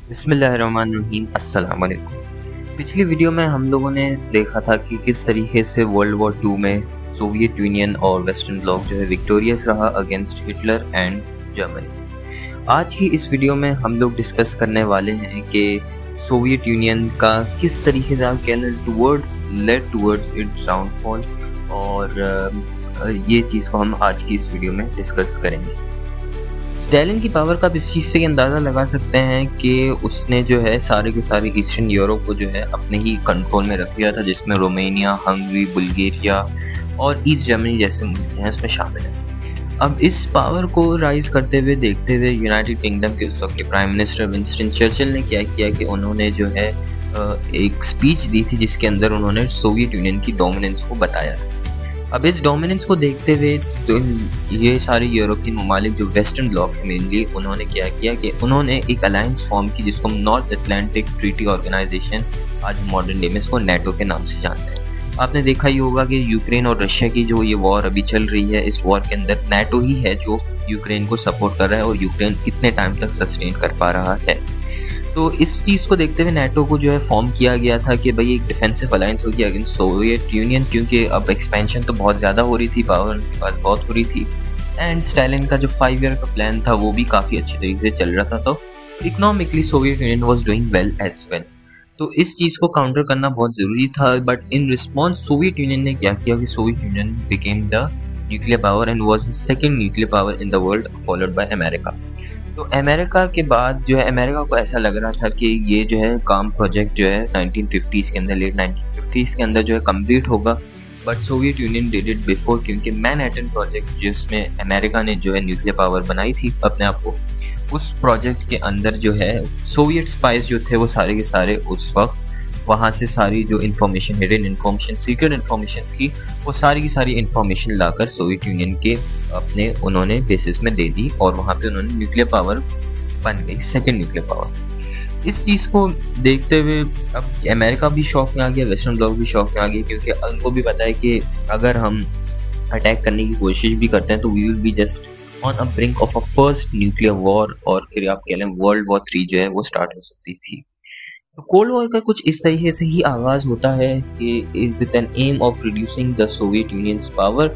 बिस्मिल्लाहिर्रहमानिर्रहीम। अस्सलाम वालेकुम। पिछली वीडियो में हम लोगों ने देखा था कि किस तरीके से वर्ल्ड वॉर 2 में सोवियत यूनियन और वेस्टर्न ब्लॉक जो है विक्टोरियस रहा अगेंस्ट हिटलर एंड जर्मनी। आज की इस वीडियो में हम लोग डिस्कस करने वाले हैं कि सोवियत यूनियन का किस तरीके से लेड टूवर्ड्स इट्स डाउनफॉल, और ये चीज़ को हम आज की इस वीडियो में डिस्कस करेंगे। स्टालिन की पावर का आप इस चीज़ से अंदाज़ा लगा सकते हैं कि उसने जो है सारे के सारे ईस्टर्न यूरोप को जो है अपने ही कंट्रोल में रख लिया था, जिसमें रोमेनिया, हंगरी, बुल्गारिया और ईस्ट जर्मनी जैसे मुल्क हैं उसमें शामिल हैं। अब इस पावर को राइज करते हुए देखते हुए यूनाइटेड किंगडम के उस वक्त के प्राइम मिनिस्टर विंस्टन चर्चिल ने क्या किया कि उन्होंने जो है एक स्पीच दी थी जिसके अंदर उन्होंने सोवियत यूनियन की डोमिनेंस को बताया था। अब इस डोमिनेंस को देखते हुए तो ये सारे यूरोपियन ममालिक जो वेस्टर्न ब्लॉक है मेनली, उन्होंने क्या किया कि उन्होंने एक अलायंस फॉर्म की जिसको हम नॉर्थ अटलांटिक ट्रीटी ऑर्गेनाइजेशन, आज मॉडर्न डे में इसको नेटो के नाम से जानते हैं। आपने देखा ही होगा कि यूक्रेन और रशिया की जो ये वॉर अभी चल रही है, इस वॉर के अंदर नेटो ही है जो यूक्रेन को सपोर्ट कर रहा है और यूक्रेन इतने टाइम तक सस्टेन कर पा रहा है। तो इस चीज़ को देखते हुए नेटो को जो है फॉर्म किया गया था कि भाई एक डिफेंसिव अलायंस होगी अगेंस्ट सोवियत यूनियन, क्योंकि अब एक्सपेंशन तो बहुत ज़्यादा हो रही थी, पावर उनके पास बहुत हो रही थी, एंड स्टालिन का जो 5 ईयर का प्लान था वो भी काफ़ी अच्छे तरीके से चल रहा था। तो economically Soviet Union was doing well as well. तो इस चीज़ को काउंटर करना बहुत ज़रूरी था, but in response Soviet Union ने क्या किया कि Soviet Union became the nuclear power and was the second nuclear power in the world, followed by America. तो अमेरिका के बाद जो है अमेरिका को ऐसा लग रहा था कि ये जो है काम प्रोजेक्ट जो है 1950s के अंदर, लेट 1950s के अंदर जो है कंप्लीट होगा, but Soviet union did it before, क्योंकि मैनहट्टन प्रोजेक्ट जिसमें अमेरिका ने जो है न्यूक्लियर पावर बनाई थी अपने आप को, उस प्रोजेक्ट के अंदर जो है सोवियत स्पाइस जो थे वो सारे के सारे उस वक्त वहाँ से सारी जो information, hidden information, secret information थी, वो सारी की सारी इन्फॉर्मेशन लाकर सोवियत यूनियन के अपने उन्होंने बेसिस में दे दी और वहाँ पे उन्होंने न्यूक्लियर पावर बन गई, सेकेंड न्यूक्लियर पावर। इस चीज़ को देखते हुए अब अमेरिका भी शॉक में आ गया, वेस्टर्न ब्लॉक भी शॉक में आ गया, क्योंकि उनको भी पता है कि अगर हम अटैक करने की कोशिश भी करते हैं तो we will be just on a brink of a first nuclear war, और फिर आप कह लें वर्ल्ड वॉर 3 जो है वो स्टार्ट हो सकती थी। कोल्ड वॉर का कुछ इस तरीके से ही आगाज होता है कि with an aim of reducing the Soviet Union's power,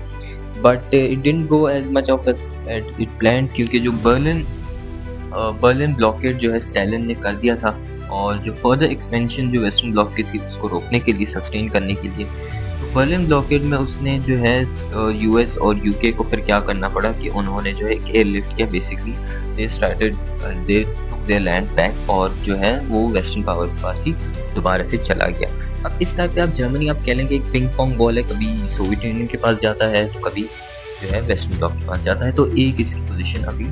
but it didn't go as much of it plan, क्योंकि जो बर्लिन ब्लॉकेड जो है स्टालिन ने कर दिया था, और जो फर्दर एक्सपेंशन जो वेस्टर्न ब्लॉक की थी उसको रोकने के लिए, सस्टेन करने के लिए, तो बर्लिन ब्लॉकेड में उसने जो है यूएस और यूके को फिर क्या करना पड़ा कि उन्होंने जो है एक एयरलिफ्ट किया। Basically they there land back, और जो है वो वेस्टर्न पावर के पास ही दोबारा से चला गया। अब इस टाइप पे आप जर्मनी आप कह लें कि एक पिंग पोंग बॉल है, कभी सोवियत यूनियन के पास जाता है तो कभी जो है वेस्टर्न ब्लॉक के पास जाता है, तो एक इसकी पोजीशन अभी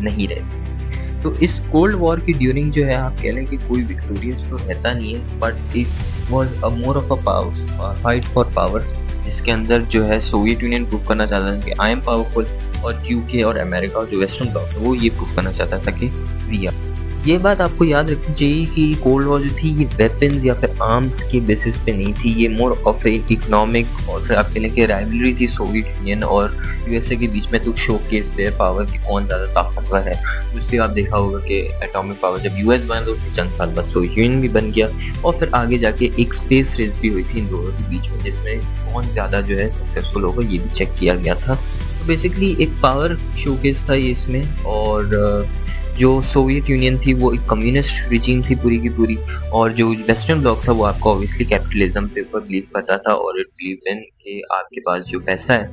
नहीं रहती। तो इस कोल्ड वॉर की ड्यूरिंग जो है आप कह लें कि कोई विक्टोरियस तो रहता नहीं है, but it was a more of a power fight for power, जिसके अंदर जो है सोवियत यूनियन प्रूव करना चाहता था कि आई एम पावरफुल, और यूके और अमेरिका जो वेस्टर्न ब्लॉक है वो ये प्रूव करना चाहता था कि वी आर। ये बात आपको याद रखनी चाहिए कि कोल्ड वॉर जो थी ये वेपन्स या फिर आर्म्स के बेसिस पे नहीं थी, ये मोर ऑफ ए इकोनॉमिक, और फिर आप कह लें कि राइवलरी थी सोवियत यूनियन और यूएसए के बीच में, तो शोकेस देयर पावर की कौन ज़्यादा ताकतवर है। उससे आप देखा होगा कि एटॉमिक पावर जब यूएस बना तो उसके चंद साल बाद सोवियत यूनियन भी बन गया, और फिर आगे जाके एक स्पेस रेस भी हुई थी इन दोनों के बीच में, जिसमें कौन ज़्यादा जो है सक्सेसफुल होगा ये भी चेक किया गया था। तो बेसिकली एक पावर शोकेस था ये इसमें, और जो सोवियत यूनियन थी वो एक कम्युनिस्ट रिजीम थी पूरी की पूरी, और जो वेस्टर्न ब्लॉक था वो आपको ऑब्वियसली कैपिटलिज्म पे ऊपर बिलीव करता था, और इट बिलीव इन कि आपके पास जो पैसा है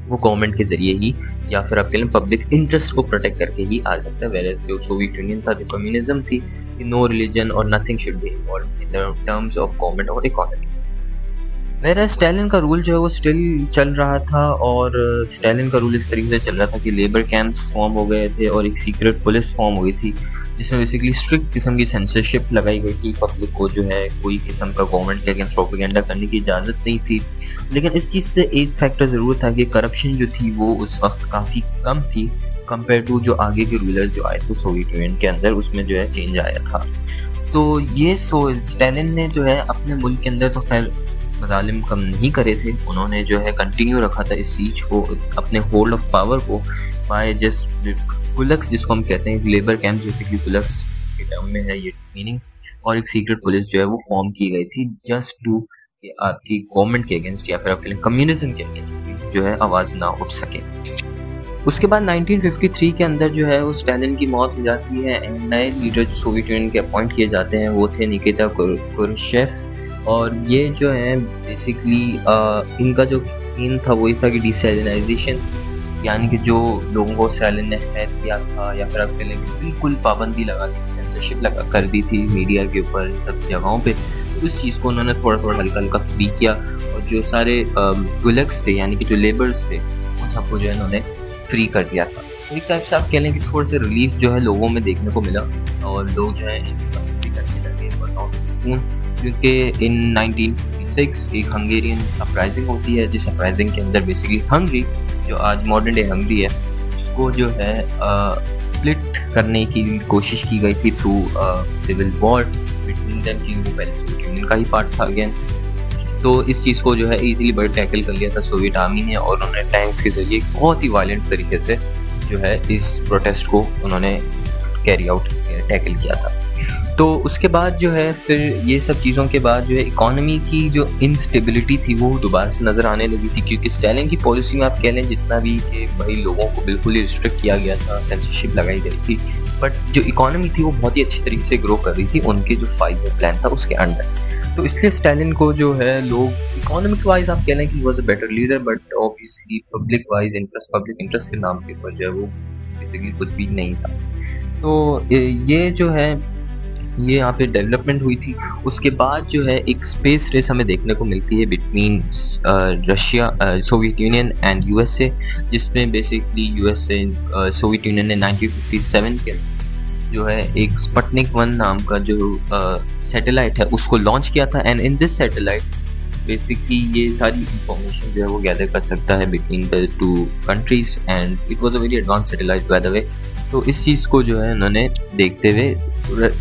वो गवर्नमेंट के जरिए ही या फिर आपके लिए पब्लिक इंटरेस्ट को प्रोटेक्ट करके ही आ सकता है। वेयर एज जो सोवियत यूनियन था, जो कम्युनिज्म थी, नो रिलीजन और nothing should be involved in terms of government और इकोनॉमी। मेरा स्टालिन का रूल जो है वो स्टिल चल रहा था, और स्टालिन का रूल इस तरीके से चल रहा था कि लेबर कैंप्स फॉर्म हो गए थे और एक सीक्रेट पुलिस फॉर्म हो गई थी, जिसमें बेसिकली स्ट्रिक्ट किस्म की सेंसरशिप लगाई गई थी। पब्लिक को जो है कोई किस्म का गवर्नमेंट के अगेंस्ट प्रोपेगेंडा करने की इजाज़त नहीं थी। लेकिन इस चीज़ से एक फैक्टर ज़रूर था कि करप्शन जो थी वो उस वक्त काफ़ी कम थी कंपेयर टू जो आगे के रूलर्स जो आए थे सोवियत यूनियन के अंदर, उसमें जो है चेंज आया था। तो ये स्टालिन ने जो है अपने मुल्क के अंदर तो खैर मज़ालिम कम नहीं करे थे, उन्होंने जो है कंटिन्यू रखा था इस चीज़ को, अपने होल्ड ऑफ पावर को, बाय जस्ट गुलक्स जिसको हम कहते हैं, लेबर कैंप बेसिकली गुलक्स के टर्म में है ये मीनिंग, और एक सीक्रेट पुलिस जो है वो फॉर्म की गई थी जस्ट टू आपकी गवर्नमेंट के अगेंस्ट या फिर आपके कम्युनिज्म के अगेंस्ट जो है आवाज ना उठ सके। उसके बाद 1953 के अंदर जो है वो स्टालिन की मौत हो जाती है एंड नए लीडर जो सोवियत यूनियन के अपॉइंट किए जाते हैं वो थे निकिता क्रुश्चेव। और ये जो है बेसिकली इनका जो एम था वही था कि डिस्टैलिनाइजेशन, यानी कि जो लोगों को स्टालिन ने कैद किया था या फिर आप कह लें कि बिल्कुल पाबंदी लगा दी, सेंसरशिप लगा कर दी थी मीडिया के ऊपर, इन सब जगहों पे, उस चीज़ को उन्होंने थोड़ा थोड़ा हल्का हल्का फ्री किया। और जो सारे गुलक्स थे यानी कि जो लेबर्स थे उन सबको जो है उन्होंने फ्री कर दिया था। एक टाइप से आप कह लें कि थोड़े से रिलीफ जो है लोगों में देखने को मिला और लोग जो है इनको पसंद भी करने लगे। क्योंकि इन 1956 एक हंगेरियन अपराइजिंग होती है, जिस अपराइजिंग के अंदर बेसिकली हंगरी जो आज मॉडर्न डे हंगरी है उसको जो है स्प्लिट करने की कोशिश की गई थी through civil war between them, कि वो पहले सोवियत यूनियन का ही पार्ट था अगेन। तो इस चीज़ को जो है इजीली बड़े टैकल कर लिया था सोवियत आर्मी ने, और उन्होंने टैंक्स के जरिए बहुत ही वायलेंट तरीके से जो है इस प्रोटेस्ट को उन्होंने कैरी आउट टैकल किया था। तो उसके बाद जो है फिर ये सब चीज़ों के बाद जो है इकोनॉमी की जो इनस्टेबिलिटी थी वो दोबारा से नज़र आने लगी थी, क्योंकि स्टालिन की पॉलिसी में आप कह लें जितना भी कि भाई लोगों को बिल्कुल ही रिस्ट्रिक्ट किया गया था, सेंसरशिप लगाई गई थी, बट जो इकोनॉमी थी वो बहुत ही अच्छी तरीके से ग्रो कर रही थी उनके जो 5 ईयर प्लान था उसके अंडर। तो इसलिए स्टालिन को जो है लोग इकोनॉमिक वाइज आप कह लें कि was a better leader, but obviously public wise interest, public interest के नाम के ऊपर जो है वो बेसिकली कुछ भी नहीं था। तो ये जो है ये यहाँ पे डेवलपमेंट हुई थी। उसके बाद जो है एक स्पेस रेस हमें देखने को मिलती है between Russia, Soviet union and USA, जिसमें बेसिकली यूएसए सोवियत यूनियन ने 1957 के जो है एक स्पुतनिक 1 नाम का जो सैटेलाइट है उसको लॉन्च किया था। And in this satellite basically ये सारी इंफॉर्मेशन जो है वो गैदर कर सकता है between the 2 countries, and it was a very advance satellite bye the way. तो इस चीज़ को जो है उन्होंने देखते हुए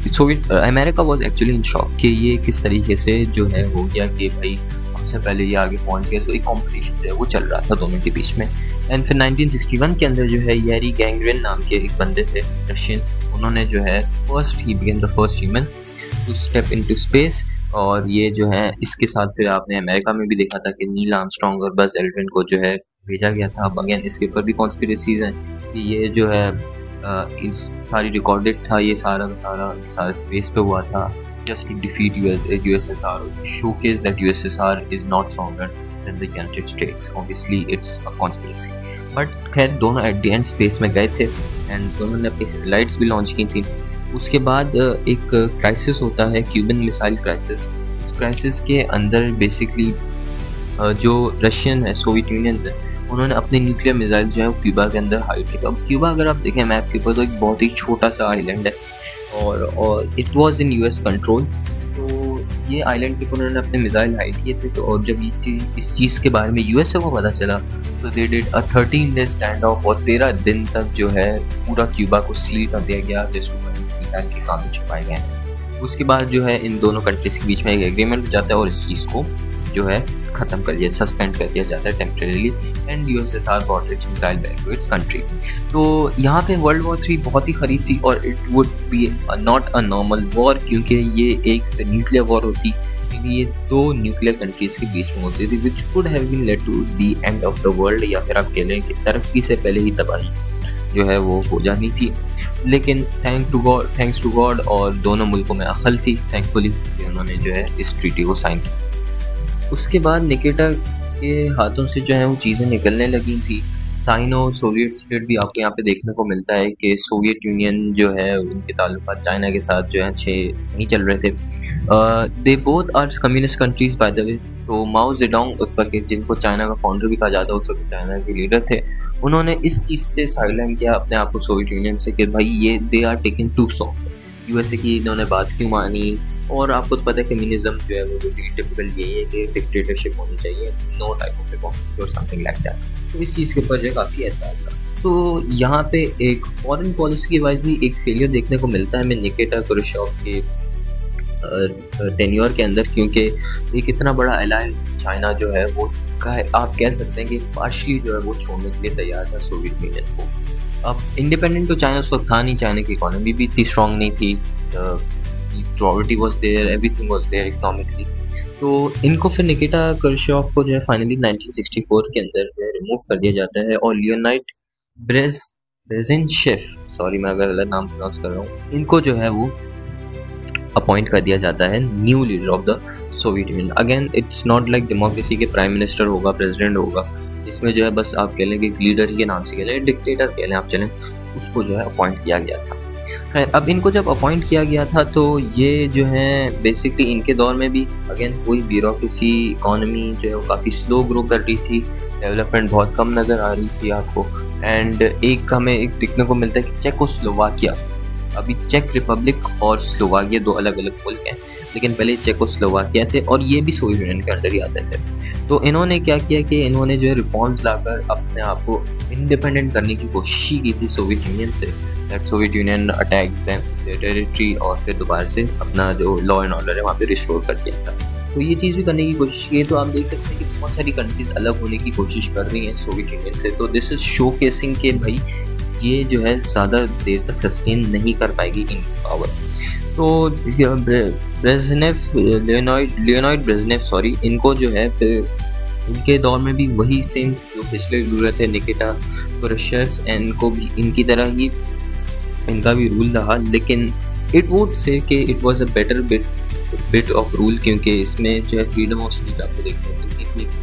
Soviet America was actually in shock कि ये किस तरीके से जो है हो गया कि भाई हमसे पहले ये आगे पहुंच गया। तो एक कॉम्पिटिशन जो है वो चल रहा था दोनों के बीच में। एंड फिर 1961 के अंदर जो है येरी गैंग्रिन नाम के एक बंदे थे रशियन, उन्होंने जो है ही became the first human to step into space. और ये जो है इसके साथ फिर आपने अमेरिका में भी देखा था कि नील आर्मस्ट्रांग और बज एल्ड्रिन को जो है भेजा गया था। अब अगेन इसके ऊपर भी कॉन्स्पिरेसीज हैं कि ये जो है इस सारी रिकॉर्डेड था, ये सारा स्पेस पे हुआ था just to defeat USSR, showcase that USSR is not stronger than the United States. Obviously it's a conspiracy, but खैर दोनों एट द एंड स्पेस में गए थे एंड दोनों ने अपनी सैटेलाइट्स भी लॉन्च की थी। उसके बाद एक क्राइसिस होता है, क्यूबन मिसाइल क्राइसिस। उस क्राइसिस के अंदर बेसिकली जो रशियन है, सोवियत यूनियन है, उन्होंने अपने न्यूक्लियर मिसाइल जो है वो क्यूबा के अंदर हाइड किया। अब क्यूबा अगर आप देखें मैप के ऊपर तो एक बहुत ही छोटा सा आइलैंड है और it was in US control. तो ये आइलैंड के ऊपर उन्होंने अपने मिसाइल हाइड किए थे। तो और जब इस चीज़ के बारे में यूएसए को पता चला तो they did a 13 day stand of, और 13 दिन तक जो है पूरा क्यूबा को सील कर दिया गया जिसको मिसाइल के सामने छुपाए गए। उसके बाद जो है इन दोनों कंट्रीज के बीच में एक एग्रीमेंट हो जाता है और इस चीज़ को जो है खत्म कर दिया, सस्पेंड कर दिया जाता है temporarily, and USSR bought its missile back to its country. तो यहाँ पे वर्ल्ड वॉर 3 बहुत ही खरीब थी और it would be not a normal war, क्योंकि ये एक न्यूक्लियर वॉर होती, क्योंकि ये 2 न्यूक्लियर कंट्रीज के बीच में होती थी, which could have been led to the end of the world, या फिर आप कह लें कि तरक्की से पहले ही तबाही जो है वो हो जानी थी। लेकिन थैंक्स टू गॉड और दोनों मुल्कों में अक्ल थी थैंकफुली, उन्होंने जो है इस ट्रीटी को साइन किया। उसके बाद निकिता के हाथों से जो है वो चीज़ें निकलने लगी थी। साइनो सोवियत स्प्लिट भी आपको यहाँ पे देखने को मिलता है कि सोवियत यूनियन जो है उनके ताल्लुकात चाइना के साथ जो है अच्छे नहीं चल रहे थे। They both are communist countries by the way. तो माओ जेडोंग उस वक्त, जिनको चाइना का फाउंडर भी कहा जाता है, उस वक्त चाइना के लीडर थे, उन्होंने इस चीज़ से साइडलाइन किया अपने आप को सोवियत यूनियन से कि भाई ये they are taking too soft. USA की इन्होंने बात क्यों मानी, और आपको तो पता है कम्युनिज्म जो है वो बेसिकली टिपिकल यही है कि डिक्टेटरशिप होनी चाहिए, नो टाइप ऑफ डेमोक्रेसी और समथिंग लाइक दैट। तो इस चीज़ के ऊपर जो काफ़ी एहसास था। तो यहाँ पे एक फॉरेन पॉलिसी के वाइज भी एक फेलियर देखने को मिलता है हमें निकिता क्रुश्चेव के टेन्योर के अंदर, क्योंकि एक इतना बड़ा एलाय चाइना जो है वो आप कह सकते हैं कि पार्शली जो है वो छोड़ने के लिए तैयार था सोवियत यूनियन को। अब इंडिपेंडेंट तो चाइना उस वक्त था नहीं, चाइना की इकोनॉमी भी इतनी स्ट्रॉन्ग नहीं थी, property was there, everything was there economically. तो इनको फिर निकिटा कर्शोव को जो है फाइनली 1964 के अंदर जो है रिमूव कर दिया जाता है, और लियोनाइड ब्रेज़िन्शेव, सॉरी मैं अगर गलत नाम प्रोनाउंस कर रहा हूँ, इनको जो है वो अपॉइंट कर दिया जाता है new leader of the Soviet union. Again it's not like democracy के प्राइम मिनिस्टर होगा, प्रेसिडेंट होगा, इसमें जो है बस आप कह लें कि लीडर ही के नाम से कह लें, डिक्टेटर कह लें आप चलें, उसको जो है अपॉइंट किया गया था। खैर अब इनको जब अपॉइंट किया गया था तो ये जो है बेसिकली इनके दौर में भी अगेन कोई ब्यूरोक्रेसी, इकोनॉमी जो है वो काफ़ी स्लो ग्रो कर रही थी, डेवलपमेंट बहुत कम नज़र आ रही थी आपको। एंड एक हमें एक देखने को मिलता है कि चेकोस्लोवाकिया, अभी चेक रिपब्लिक और स्लोवाकिया दो अलग अलग मुल्क हैं, लेकिन पहले चेकोस्लोवाकिया थे और ये भी सोवियत यूनियन के अंडर ही आते थे। तो इन्होंने क्या किया कि इन्होंने जो है रिफॉर्म्स लाकर अपने आप को इंडिपेंडेंट करने की कोशिश की थी सोवियत यूनियन से। Soviet union attack their territory और फिर दोबारा से अपना जो लॉ एंड ऑर्डर है वहाँ पे रिस्टोर कर दिया था। तो ये चीज़ भी करने की कोशिश की है। तो आप देख सकते हैं कि बहुत सारी कंट्रीज अलग होने की कोशिश कर रही हैं सोवियत यूनियन से। तो दिस इज शो केसिंग के भाई ये जो है ज़्यादा देर तक सस्टेन नहीं कर पाएगी इन पावर। तो लियोनाइड ब्रेज़नेव सॉरी, इनको जो है फिर इनके दौर में भी वही सेम जो पिछले रूलर थे निकिटा क्रुश्चेव, इनको भी इनकी तरह ही इनका भी रूल रहा, लेकिन इट वुड से कि it was a better bit of rule, क्योंकि इसमें जो है फ्रीडम ऑफ स्पीच आपको देखने को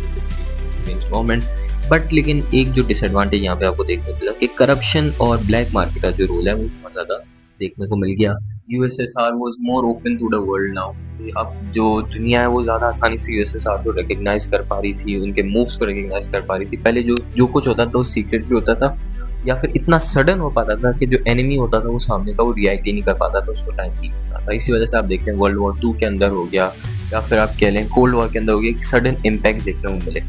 गवर्नमेंट। बट लेकिन एक जो डिसएडवांटेज यहाँ पे आपको देखने को मिला कि करप्शन और ब्लैक मार्केट का जो रोल है वो बहुत ज़्यादा देखने को मिल गया। USSR was more open to the world now. अब जो दुनिया है वो ज़्यादा आसानी से यूएसएसआर को रिकग्नाइज कर पा रही थी, उनके मूव्स को रिकग्नाइज कर पा रही थी। पहले जो कुछ होता था वो सीक्रेट भी होता था, या फिर इतना सडन हो पाता था कि जो एनिमी होता था वो सामने का वो रिएक्ट ही नहीं कर पाता था, उसको टाइम नहीं होता था। इसी वजह से आप देखते हैं वर्ल्ड वॉर 2 के अंदर हो गया, या फिर आप कह लें कोल्ड वॉर के अंदर हो गया, एक सडन इम्पैक्ट देखने को मिले।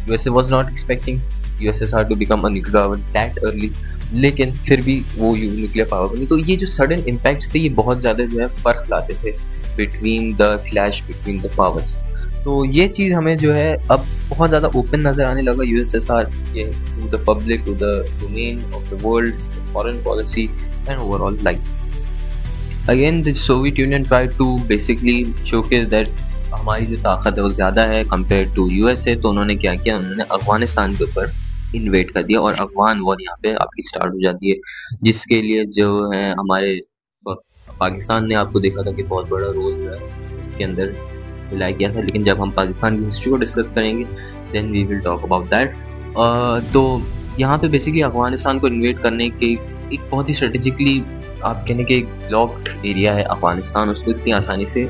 USA was not expecting USSR to become a nuclear power that early, लेकिन फिर भी वो न्यूक्लियर पावर बनी। तो ये जो सडन इम्पैक्ट्स थे ये बहुत ज़्यादा जो है फ़र्क लाते थे between the clash between the powers. तो ये चीज़ हमें जो है अब बहुत ज़्यादा ओपन नज़र आने लगा यूएसएसआर के to the public, to the domain of the world, foreign policy and overall life. Again the Soviet Union tried to basically showcase that हमारी जो ताकत है वो ज़्यादा है कंपेयर टू यूएसए। तो उन्होंने क्या किया, उन्होंने अफगानिस्तान के ऊपर इन्वेट कर दिया और अफगान वॉर यहाँ पे आपकी स्टार्ट हो जाती है, जिसके लिए जो है हमारे पाकिस्तान ने आपको देखा था कि बहुत बड़ा रोल जो है इसके अंदर मिलाया गया था। लेकिन जब हम पाकिस्तान की हिस्ट्री को डिस्कस करेंगे then we will talk about that. तो यहाँ पे बेसिकली अफगानिस्तान को इन्वेट करने के एक बहुत ही स्ट्रेटेजिकली आप कहने के एक ब्लॉक्ड एरिया है अफगानिस्तान, उसको इतनी आसानी से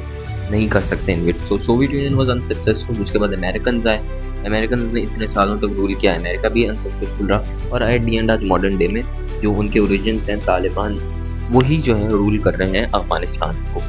नहीं कर सकते इन्वेट। तो सोवियत यूनियन वाज अनसक्सेसफुल। उसके बाद अमेरिकन आए, अमेरिकन ने इतने सालों तक रूल किया, अमेरिका भी अनसक्सेसफुल रहा, और एट दी एंड आज मॉडर्न डे में जो उनके ओरिजिन्स हैं तालिबान, वही जो है रूल कर रहे हैं अफगानिस्तान को।